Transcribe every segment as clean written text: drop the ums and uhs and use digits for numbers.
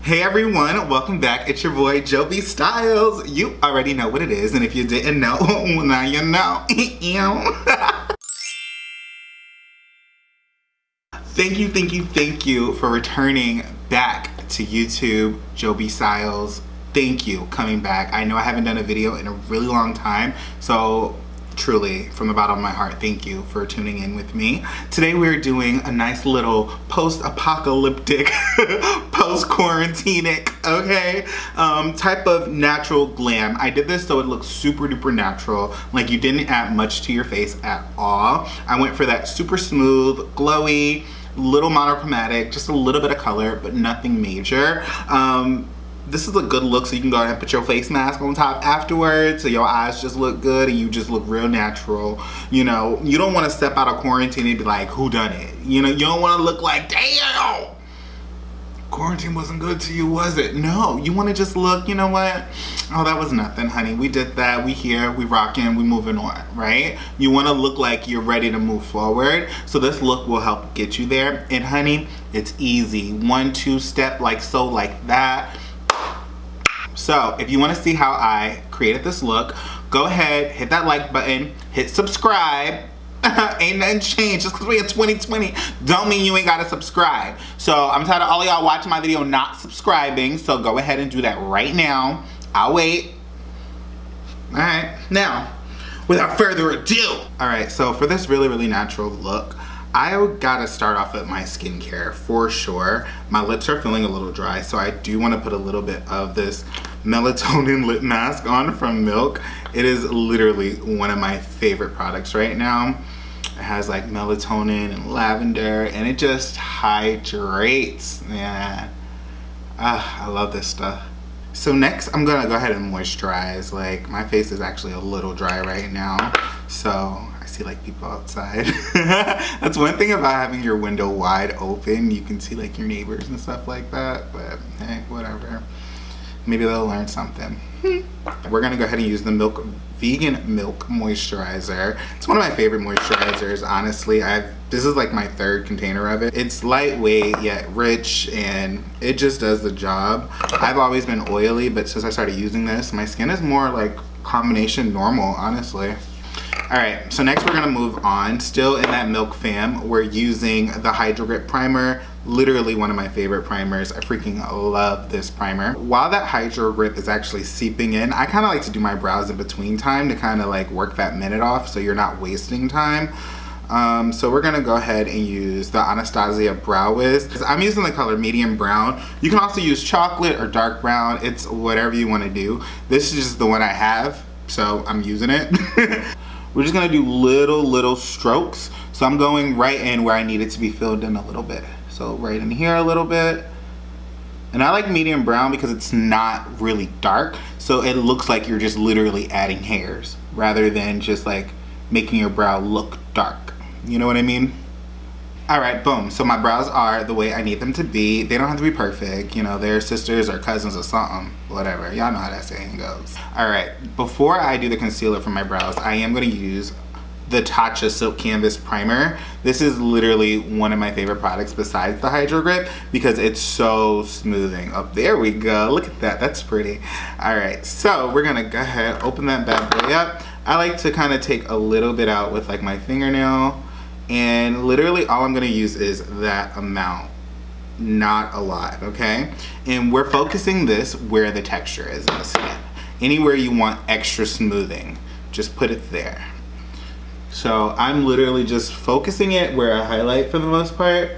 Hey everyone, welcome back. It's your boy Joby Styles. You already know what it is, and if you didn't know, now you know. Thank you for returning back to YouTube, Joby Styles. Thank you coming back. I know I haven't done a video in a really long time, so truly, from the bottom of my heart, thank you for tuning in with me. Today we're doing a nice little post-apocalyptic, post-quarantinic, okay, type of natural glam. I did this so it looks super duper natural, like you didn't add much to your face at all. I went for that super smooth, glowy, little monochromatic, just a little bit of color, but nothing major. This is a good look, so you can go ahead and put your face mask on top afterwards so your eyes just look good and you just look real natural. You know, you don't want to step out of quarantine and be like, who done it? You know, you don't want to look like, damn, quarantine wasn't good to you, was it? No, you want to just look, you know what? Oh, that was nothing, honey. We did that. We here, we rocking, we moving on, right? You want to look like you're ready to move forward. So this look will help get you there. And honey, it's easy. 1-2 step, like so, like that. So if you want to see how I created this look, go ahead, hit that like button, hit subscribe. Ain't nothing changed. Just because we in 2020 don't mean you ain't gotta subscribe. So I'm tired of all of y'all watching my video not subscribing, so go ahead and do that right now. I'll wait. Alright, now without further ado, alright, so for this really natural look, I gotta start off with my skincare for sure. My lips are feeling a little dry, so I do want to put a little bit of this melatonin lip mask on from Milk. It is literally one of my favorite products right now. It has like melatonin and lavender, and it just hydrates, man. I love this stuff. So next, I'm gonna go ahead and moisturize. Like, my face is actually a little dry right now, so see like people outside. That's one thing about having your window wide open. You can see like your neighbors and stuff like that, but hey, whatever. Maybe they'll learn something. We're gonna go ahead and use the Milk Vegan Milk Moisturizer. It's one of my favorite moisturizers, honestly. This is like my third container of it. It's lightweight yet rich, and it just does the job. I've always been oily, but since I started using this, my skin is more like combination normal, honestly. Alright, so next we're going to move on. Still in that Milk fam, we're using the Hydro Grip Primer. Literally one of my favorite primers. I freaking love this primer. While that Hydro Grip is actually seeping in, I kind of like to do my brows in between time to kind of like work that minute off so you're not wasting time. So we're going to go ahead and use the Anastasia Brow Wiz. I'm using the color medium brown. You can also use chocolate or dark brown. It's whatever you want to do. This is just the one I have, so I'm using it. We're just gonna do little strokes. So I'm going right in where I need it to be filled in a little bit. So right in here a little bit. And I like medium brown because it's not really dark. So it looks like you're just literally adding hairs rather than just like making your brow look dark. You know what I mean? Alright, boom. So my brows are the way I need them to be. They don't have to be perfect. You know, they're sisters or cousins or something. Whatever. Y'all know how that saying goes. Alright, before I do the concealer for my brows, I am going to use the Tatcha Silk Canvas Primer. This is literally one of my favorite products besides the Hydro Grip because it's so smoothing. Oh, there we go. Look at that. That's pretty. Alright, so we're going to go ahead, open that bad boy up. I like to kind of take a little bit out with like my fingernail. And literally all I'm gonna use is that amount, not a lot, okay? And we're focusing this where the texture is in the skin. Anywhere you want extra smoothing, just put it there. So I'm literally just focusing it where I highlight for the most part.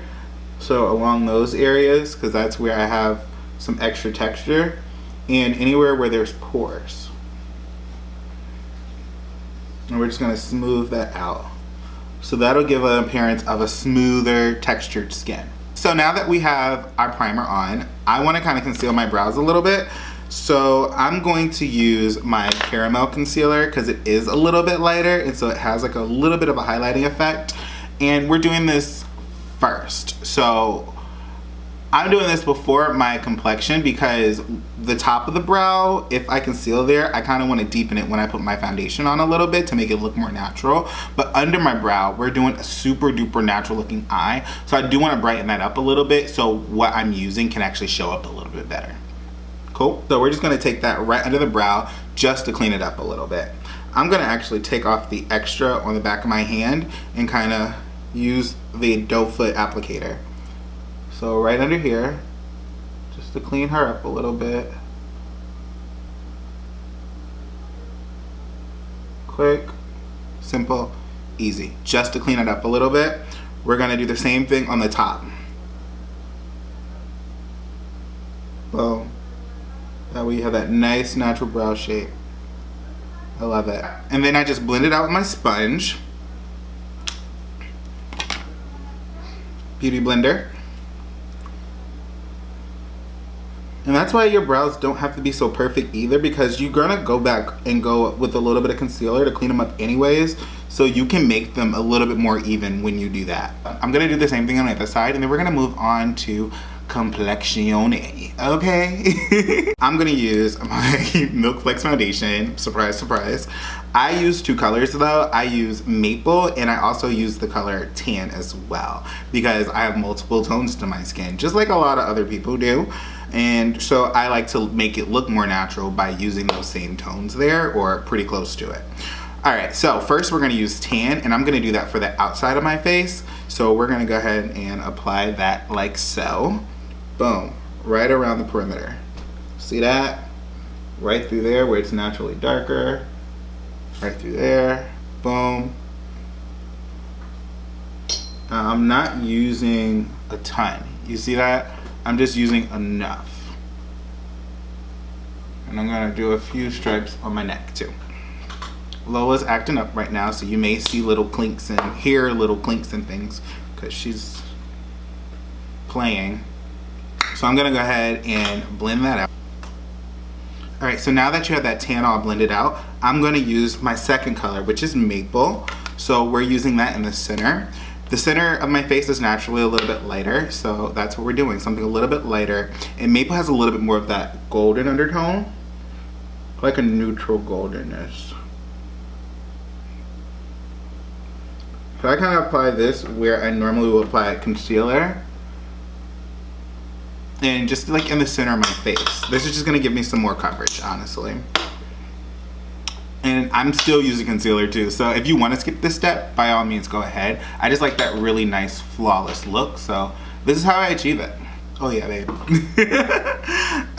So along those areas, because that's where I have some extra texture. And anywhere where there's pores. And we're just gonna smooth that out. So that'll give an appearance of a smoother textured skin. So now that we have our primer on, I want to kind of conceal my brows a little bit. So I'm going to use my caramel concealer because it is a little bit lighter, and so it has like a little bit of a highlighting effect. And we're doing this first. So I'm doing this before my complexion because the top of the brow, if I conceal there, I kind of want to deepen it when I put my foundation on a little bit to make it look more natural. But under my brow, we're doing a super duper natural looking eye. So I do want to brighten that up a little bit so what I'm using can actually show up a little bit better. Cool. So we're just going to take that right under the brow just to clean it up a little bit. I'm going to actually take off the extra on the back of my hand and kind of use the doe foot applicator. So right under here, just to clean her up a little bit. Quick, simple, easy. Just to clean it up a little bit. We're gonna do the same thing on the top. Boom. That way you have that nice natural brow shape. I love it. And then I just blend it out with my sponge. Beauty blender. And that's why your brows don't have to be so perfect either, because you're gonna go back and go with a little bit of concealer to clean them up anyways, so you can make them a little bit more even when you do that. I'm gonna do the same thing on the other side, and then we're gonna move on to complexione, okay? I'm gonna use my Milk Flex foundation, surprise, surprise. I use two colors though. I use maple and I also use the color tan as well, because I have multiple tones to my skin, just like a lot of other people do. And so I like to make it look more natural by using those same tones there, or pretty close to it. All right, so first we're gonna use tan, and I'm gonna do that for the outside of my face. So we're gonna go ahead and apply that like so. Boom, right around the perimeter. See that? Right through there where it's naturally darker. Right through there, boom. I'm not using a ton. You see that? I'm just using enough. And I'm gonna do a few stripes on my neck too. Lola's acting up right now, so you may see little clinks and hear little clinks and things because she's playing. So I'm gonna go ahead and blend that out. All right, so now that you have that tan all blended out, I'm gonna use my second color, which is maple. So we're using that in the center. The center of my face is naturally a little bit lighter, so that's what we're doing, something a little bit lighter. And maple has a little bit more of that golden undertone, like a neutral goldenness. So I kind of apply this where I normally would apply concealer, and just like in the center of my face. This is just gonna give me some more coverage, honestly. And I'm still using concealer too, so if you want to skip this step, by all means go ahead. I just like that really nice flawless look, so this is how I achieve it. Oh yeah, babe.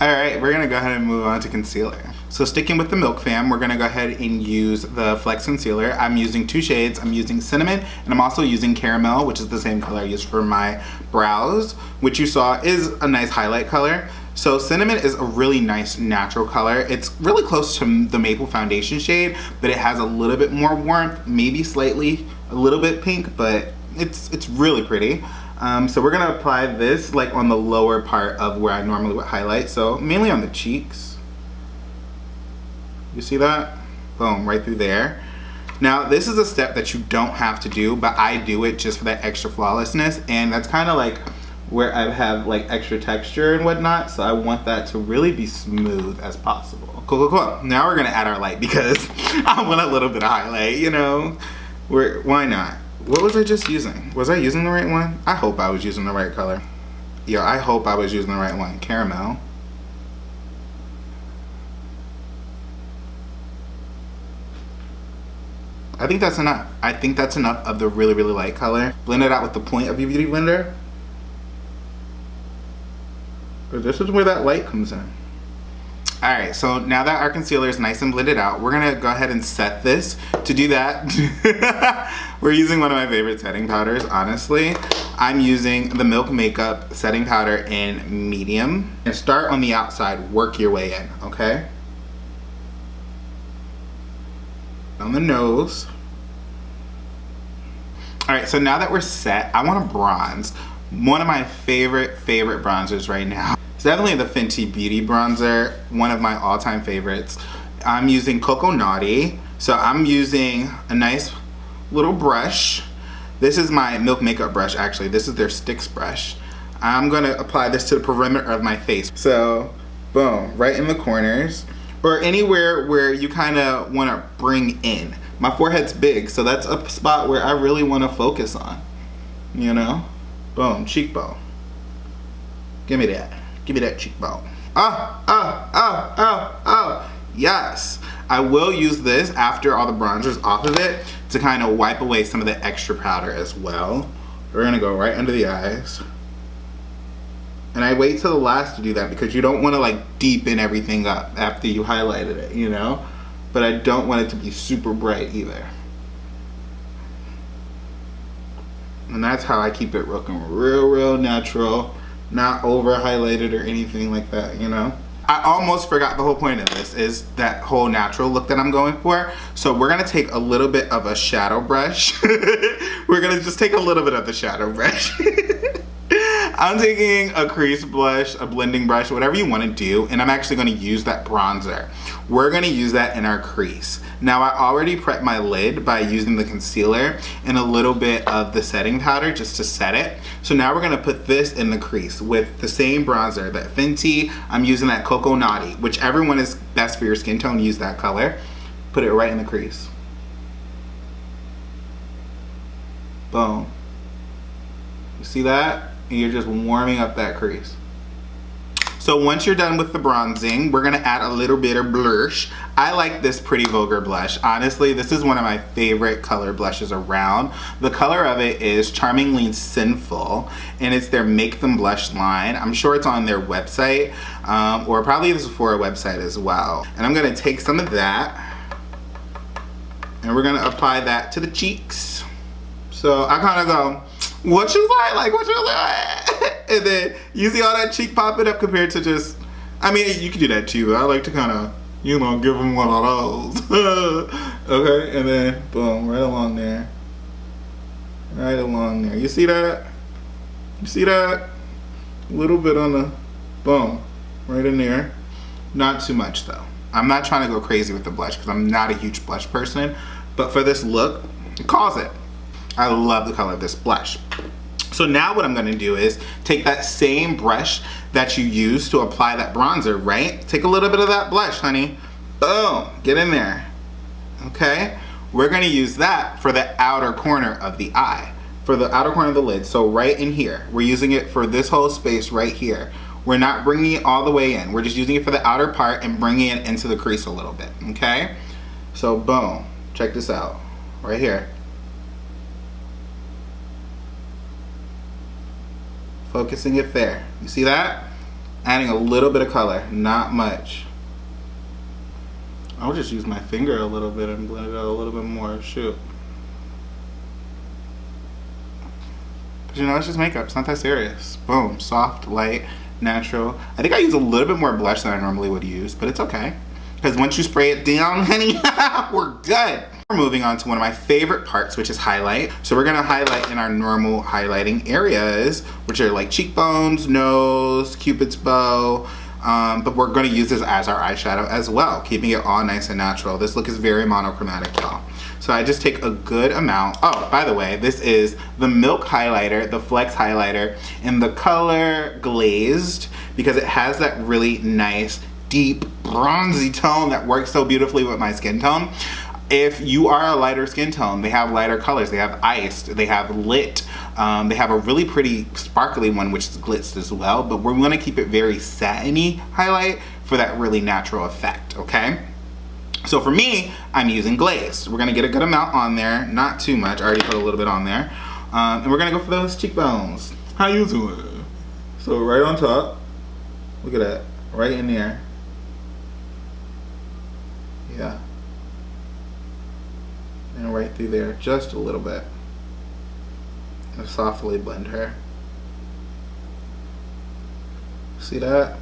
Alright, we're gonna go ahead and move on to concealer. So sticking with the Milk Fam, we're gonna go ahead and use the Flex Concealer. I'm using two shades. I'm using Cinnamon, and I'm also using Caramel, which is the same color I used for my brows, which you saw is a nice highlight color. So Cinnamon is a really nice natural color. It's really close to the Maple foundation shade, but it has a little bit more warmth, maybe slightly a little bit pink, but it's really pretty. So we're gonna apply this like on the lower part of where I normally would highlight, so mainly on the cheeks. You see that? Boom, right through there. Now this is a step that you don't have to do, but I do it just for that extra flawlessness, and that's kind of like where I have like extra texture and whatnot, so I want that to really be smooth as possible. Cool, cool, cool. Now we're gonna add our light because I want a little bit of highlight, you know? Why not? What was I just using? Was I using the right one? I hope I was using the right color. Yeah, I hope I was using the right one. Caramel. I think that's enough. I think that's enough of the really, really light color. Blend it out with the point of your beauty blender. This is where that light comes in. All right, so now that our concealer is nice and blended out, we're gonna go ahead and set this. To do that, we're using one of my favorite setting powders, honestly. I'm using the Milk Makeup setting powder in medium. And start on the outside, work your way in, okay? On the nose. All right, so now that we're set, I wanna bronze. One of my favorite bronzers right now. It's definitely the Fenty Beauty Bronzer, one of my all-time favorites. I'm using Cocoa Naughty. So I'm using a nice little brush. This is my Milk Makeup brush, actually. This is their Sticks brush. I'm gonna apply this to the perimeter of my face. So Boom, right in the corners. Or anywhere where you kind of want to bring in. My forehead's big, so that's a spot where I really want to focus on. You know? Boom, cheekbone. Give me that. Give me that cheekbone. Yes. I will use this after all the bronzer's off of it to kind of wipe away some of the extra powder as well. We're gonna go right under the eyes. And I wait till the last to do that because you don't want to like deepen everything up after you highlighted it, you know? But I don't want it to be super bright either. And that's how I keep it looking real natural, not over highlighted or anything like that, you know? I almost forgot the whole point of this is that whole natural look that I'm going for. So we're gonna take a little bit of a shadow brush. We're gonna just take a little bit of the shadow brush. I'm taking a crease brush, a blending brush, whatever you want to do, and I'm actually going to use that bronzer. We're going to use that in our crease. Now, I already prepped my lid by using the concealer and a little bit of the setting powder just to set it. So now we're going to put this in the crease with the same bronzer, that Fenty. I'm using that Cocoa Naughty. Whichever one is best for your skin tone, use that color. Put it right in the crease. Boom. You see that? And you're just warming up that crease. So once you're done with the bronzing, we're gonna add a little bit of blush. I like this Pretty Vulgar blush. Honestly, this is one of my favorite color blushes around. The color of it is Charmingly Sinful, and it's their Make Them Blush line. I'm sure it's on their website, or probably this is for a website as well. And I'm gonna take some of that, and we're gonna apply that to the cheeks. So I kinda go, what you like what you like? And then you see all that cheek popping up compared to just, I mean, you can do that too. I like to kind of, you know, give them one of those. Okay, and then boom, right along there. Right along there. You see that? You see that? A little bit on the, boom, right in there. Not too much though. I'm not trying to go crazy with the blush because I'm not a huge blush person, but for this look, it calls it. I love the color of this blush. So now what I'm gonna do is take that same brush that you used to apply that bronzer, right? Take a little bit of that blush, honey. Boom, get in there, okay? We're gonna use that for the outer corner of the eye, for the outer corner of the lid. So right in here, we're using it for this whole space right here. We're not bringing it all the way in. We're just using it for the outer part and bringing it into the crease a little bit, okay? So boom, check this out, right here. Focusing it there. You see that? Adding a little bit of color, not much. I'll just use my finger a little bit and blend it out a little bit more. Shoot. But you know, it's just makeup. It's not that serious. Boom. Soft, light, natural. I think I use a little bit more blush than I normally would use, but it's okay. Because once you spray it down, honey, we're good. We're moving on to one of my favorite parts, which is highlight. So we're gonna highlight in our normal highlighting areas, which are like cheekbones, nose, cupid's bow, but we're gonna use this as our eyeshadow as well, keeping it all nice and natural. This look is very monochromatic, y'all. So I just take a good amount. Oh, by the way, this is the Milk highlighter, the Flex highlighter, in the color Glazed, because it has that really nice, deep, bronzy tone that works so beautifully with my skin tone. If you are a lighter skin tone, they have lighter colors. They have iced, they have lit, they have a really pretty sparkly one which is glitzed as well, but we're gonna keep it very satiny highlight for that really natural effect, okay? So for me, I'm using Glazed. We're gonna get a good amount on there, not too much. I already put a little bit on there. And we're gonna go for those cheekbones. How you doing? So right on top, look at that, right in there. Yeah. And right through there, just a little bit. And softly blend her. See that?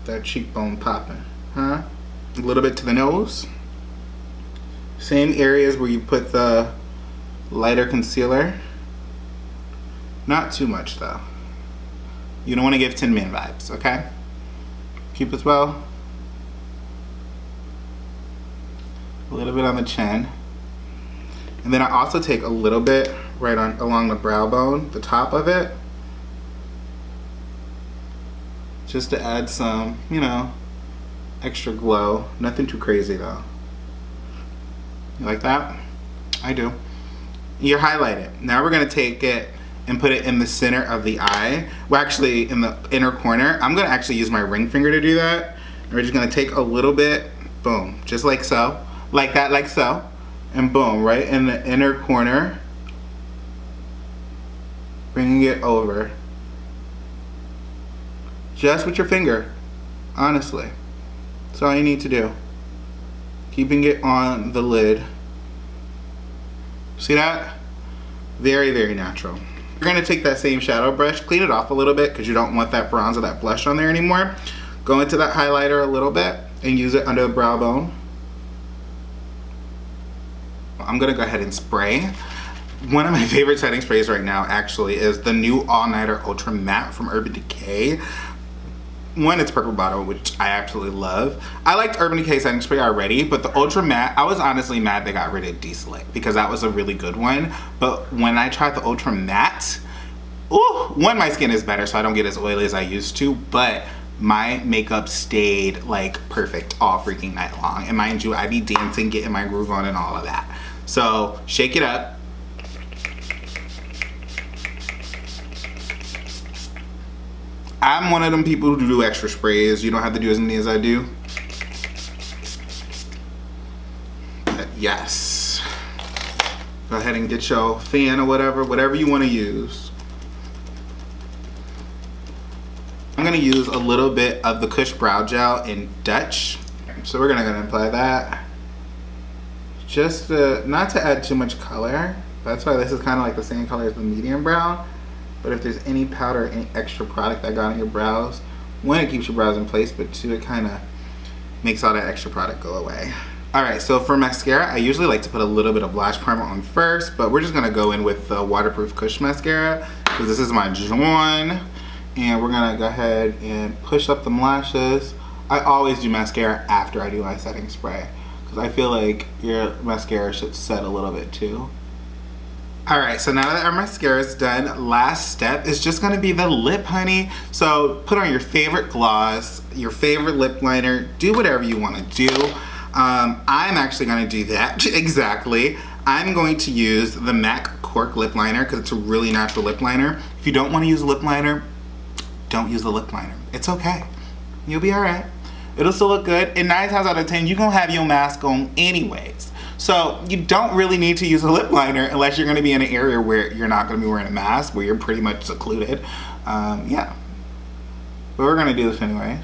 That cheekbone popping, huh? A little bit to the nose. Same areas where you put the lighter concealer. Not too much though. You don't want to give Tin Man vibes, okay? Cupid's bow. A little bit on the chin. And then I also take a little bit right on along the brow bone, the top of it. just to add some, you know, extra glow. Nothing too crazy though. You like that? I do. You highlight it. Now we're gonna take it and put it in the center of the eye. Well, actually in the inner corner. I'm gonna actually use my ring finger to do that. And we're just gonna take a little bit, boom, just like so. Like that, like so. And boom, right in the inner corner. Bringing it over. Just with your finger, honestly. That's all you need to do. Keeping it on the lid. See that? Very, very natural. You're gonna take that same shadow brush, clean it off a little bit because you don't want that bronze or that blush on there anymore. Go into that highlighter a little bit and use it under the brow bone. I'm gonna go ahead and spray. One of my favorite setting sprays right now actually is the new All Nighter Ultra Matte from Urban Decay. One, it's purple bottle, which I absolutely love. I liked Urban Decay setting spray already, but the Ultra Matte, I was honestly mad they got rid of D-Slick because that was a really good one. But when I tried the Ultra Matte, ooh, one, my skin is better so I don't get as oily as I used to, but my makeup stayed like perfect all freaking night long. And mind you, I be dancing, getting my groove on and all of that. So shake it up. I'm one of them people who do extra sprays. You don't have to do as many as I do. But yes. Go ahead and get your fan or whatever you want to use. I'm gonna use a little bit of the Kush Brow Gel in Dutch. So we're gonna apply that. Just not to add too much color. That's why this is kind of like the same color as the medium brown. But if there's any powder, any extra product that got on your brows, one, it keeps your brows in place, but two, it kind of makes all that extra product go away. All right, so for mascara, I usually like to put a little bit of blush primer on first, but we're just gonna go in with the Waterproof Kush Mascara, because this is my Joan, and we're gonna go ahead and push up the lashes. I always do mascara after I do my setting spray, because I feel like your mascara should set a little bit too. All right, so now that our mascara is done, last step is just gonna be the lip, honey. So put on your favorite gloss, your favorite lip liner, do whatever you wanna do. I'm actually gonna do that, exactly. I'm going to use the MAC Cork lip liner because it's a really natural lip liner. If you don't wanna use a lip liner, don't use the lip liner. It's okay, you'll be all right. It'll still look good, and 9 times out of 10, you're gonna have your mask on anyways. So you don't really need to use a lip liner unless you're gonna be in an area where you're not gonna be wearing a mask, where you're pretty much secluded. Yeah, but we're gonna do this anyways.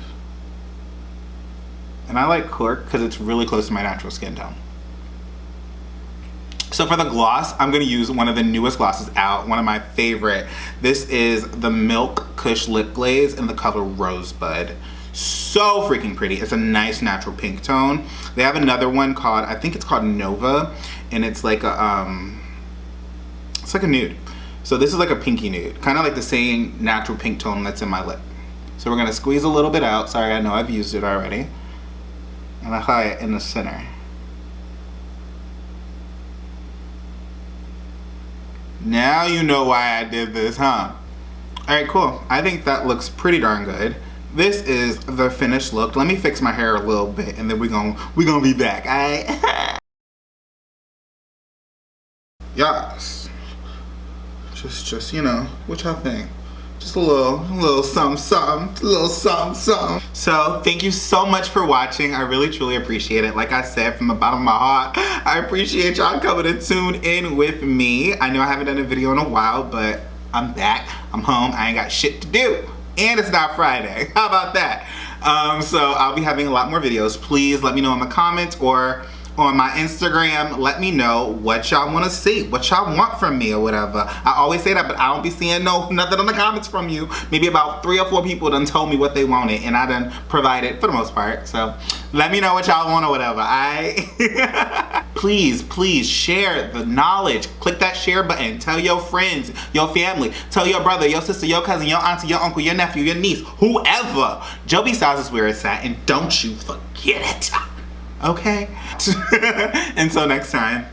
And I like Cork because it's really close to my natural skin tone. So for the gloss, I'm gonna use one of the newest glosses out, one of my favorite. This is the Milk Kush Lip Glaze in the color Rosebud. So freaking pretty. It's a nice natural pink tone. They have another one called, I think it's called Nova, and it's like a nude. So this is like a pinky nude, kind of like the same natural pink tone that's in my lip. So we're gonna squeeze a little bit out. Sorry, I know I've used it already. And apply it in the center. Now you know why I did this, huh? All right, cool. I think that looks pretty darn good. This is the finished look. Let me fix my hair a little bit and then we're gonna be back, all right? Yes. Just, you know, what y'all think? Just a little something. So thank you so much for watching. I really truly appreciate it. Like I said, from the bottom of my heart, I appreciate y'all coming to tune in with me. I know I haven't done a video in a while, but I'm back, I'm home, I ain't got shit to do. And it's not Friday. How about that? So I'll be having a lot more videos. Please let me know in the comments or on my Instagram. Let me know what y'all want to see, what y'all want from me or whatever. I always say that, but I don't be seeing nothing in the comments from you. Maybe about 3 or 4 people done told me what they wanted and I done provided for the most part. So let me know what y'all want or whatever. Please share the knowledge. Click that share button. Tell your friends, your family, tell your brother, your sister, your cousin, your auntie, your uncle, your nephew, your niece, whoever. Joby Styles is where it's at, and don't you forget it. Okay? Until next time.